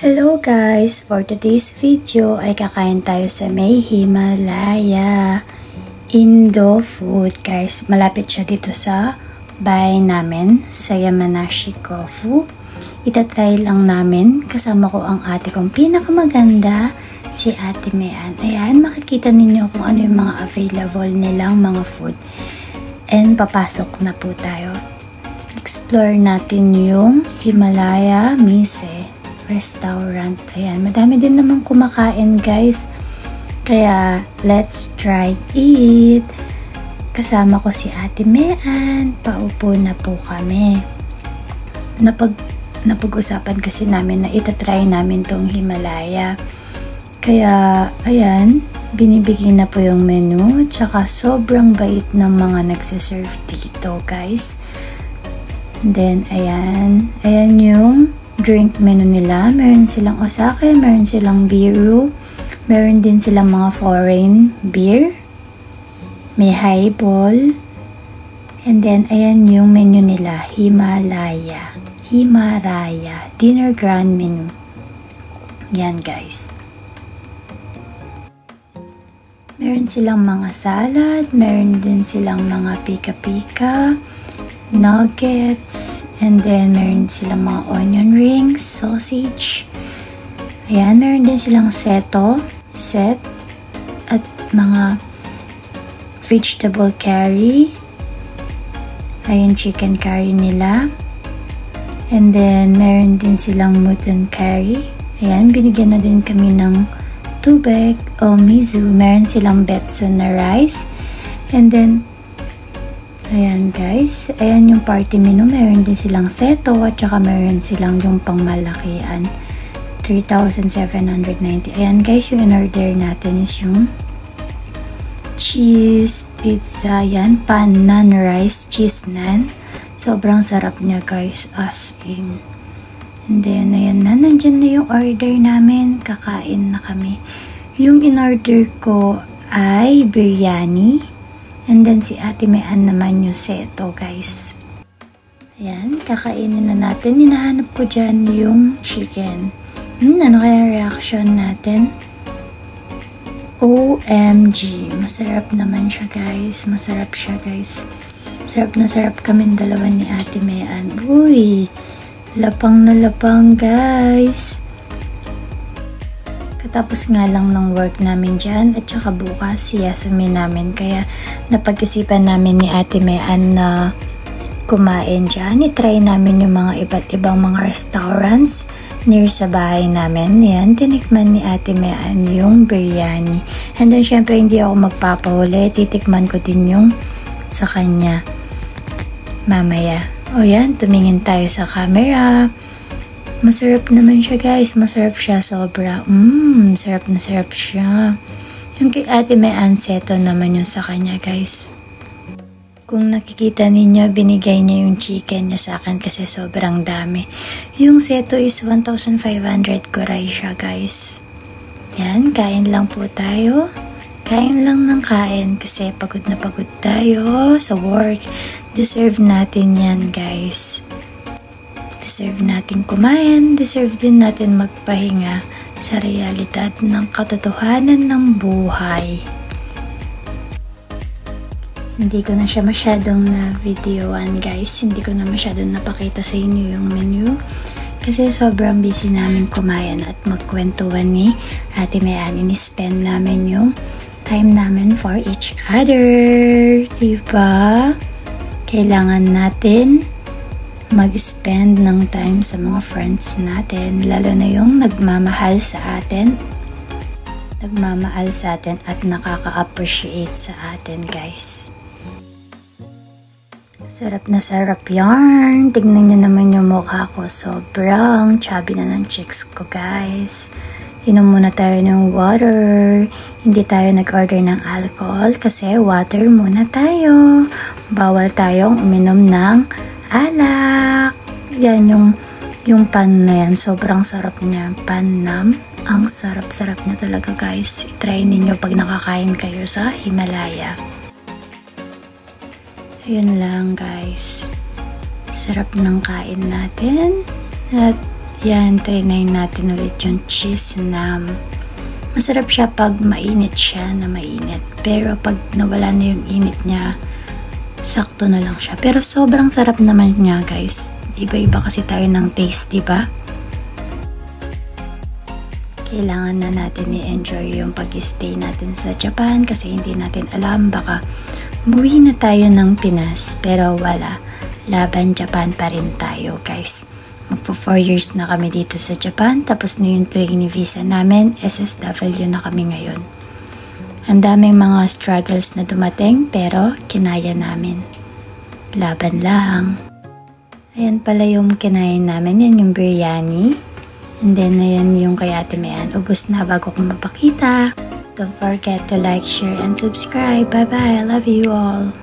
Hello guys! For today's video ay kakain tayo sa may Himalaya Indo food guys. Malapit siya dito sa bahay namin sa Yamanashi Kofu. Itatry lang namin. Kasama ko ang ate kong pinakamaganda, si Ate Mean. Ayan, makikita ninyo kung ano yung mga available nilang mga food. And papasok na po tayo. Explore natin yung Himalaya Mise restaurant. Ayan, madami din naman kumakain guys. Kaya, let's try it. Kasama ko si Ate Mean. Paupo na po kami. Napag-usapan kasi namin na itatry namin tong Himalaya. Kaya, ayan, binibigyan na po yung menu. Tsaka, sobrang bait ng mga nagsiserve dito guys. And then, ayan yung drink menu nila. Meron silang osake, meron silang biru, meron din silang mga foreign beer, may highball, and then ayan yung menu nila, Himalaya dinner grand menu. Yan guys. Meron silang mga salad, meron din silang mga pika-pika, nuggets, and then meron silang mga onion rings, sausage. Ayan, meron din silang set, at mga vegetable curry. Ayan, chicken curry nila. And then, meron din silang mutton curry. Ayan, binigyan na din kami ng tubig o miso. Meron silang betso na rice. And then, ayan guys, ayan yung party menu. Meron din silang seto at saka meron silang yung pangmalakian. 3,790. Ayan guys, yung in-order natin is yung cheese pizza. Ayan, pan nan rice, cheese nan. Sobrang sarap niya guys, as in. And then, ayan na, nandyan na yung order namin. Kakain na kami. Yung in-order ko ay biryani. And then, si Ate Mean naman yung seto, guys. Ayan, kakainin na natin. Hinahanap ko dyan yung chicken. Ano kaya reaction natin? OMG. Masarap naman siya, guys. Masarap siya, guys. Sarap na sarap kami dalawa ni Ate Mean. Uy, lapang na lapang, guys. Tapos nga lang ng work namin dyan at saka bukas siyasumi namin, kaya napag-isipan namin ni Ate Mean na kumain dyan. I-try namin yung mga iba't ibang mga restaurants near sa bahay namin. Yan, tinikman ni Ate Mean yung biryani. And then syempre hindi ako magpapahuli, titikman ko din yung sa kanya mamaya. O yan, tumingin tayo sa camera. Masarap naman siya guys. Masarap siya sobra. Sarap na sarap siya. Yung kay Ate Mean seto naman yung sa kanya guys. Kung nakikita ninyo, binigay niya yung chicken niya sa akin kasi sobrang dami. Yung seto is 1,500 kuray siya guys. Yan, kain lang po tayo. Kain lang ng kain kasi pagod na pagod tayo sa work. Deserve natin yan guys. Deserve natin kumain, deserve din natin magpahinga sa realidad ng katotohanan ng buhay. Hindi ko na siya masyadong na-videoan guys, hindi ko na masyadong napakita sa inyo yung menu kasi sobrang busy namin kumain at magkwentuhan ni Ate Mean. Ini-spend namin yung time namin for each other, diba? Kailangan natin mag-spend ng time sa mga friends natin, lalo na yung nagmamahal sa atin at nakaka-appreciate sa atin guys. Sarap na sarap yarn. Tignan nyo naman yung mukha ko, sobrang chubby na ng cheeks ko guys. Inom muna tayo ng water. Hindi tayo nag-order ng alcohol kasi water muna tayo. Bawal tayong uminom ng alak. Yan yung pan na yan. Sobrang sarap niya. Pan nam. Ang sarap-sarap na talaga guys. I-try ninyo pag nakakain kayo sa Himalaya. Ayun lang guys. Sarap ng kain natin. At Yan, trinayin natin ulit yung cheese nam. Masarap siya pag mainit siya na mainit. Pero pag nawala na yung init niya, sakto na lang siya. Pero sobrang sarap naman niya, guys. Iba-iba kasi tayo ng taste, diba? Kailangan na natin i-enjoy yung pag-stay natin sa Japan kasi hindi natin alam, baka umuwi na tayo ng Pinas. Pero wala. Laban Japan pa rin tayo, guys. Magpo 4 years na kami dito sa Japan. Tapos na yung trainee visa namin. SSW na kami ngayon. Ang daming mga struggles na dumating pero kinaya namin. Laban lang. Ayan pala yung kinain namin. Yan yung biryani. And then ayan yung kay Ate Mayan. Ubus na bago ko mapakita. Don't forget to like, share, and subscribe. Bye bye. I love you all.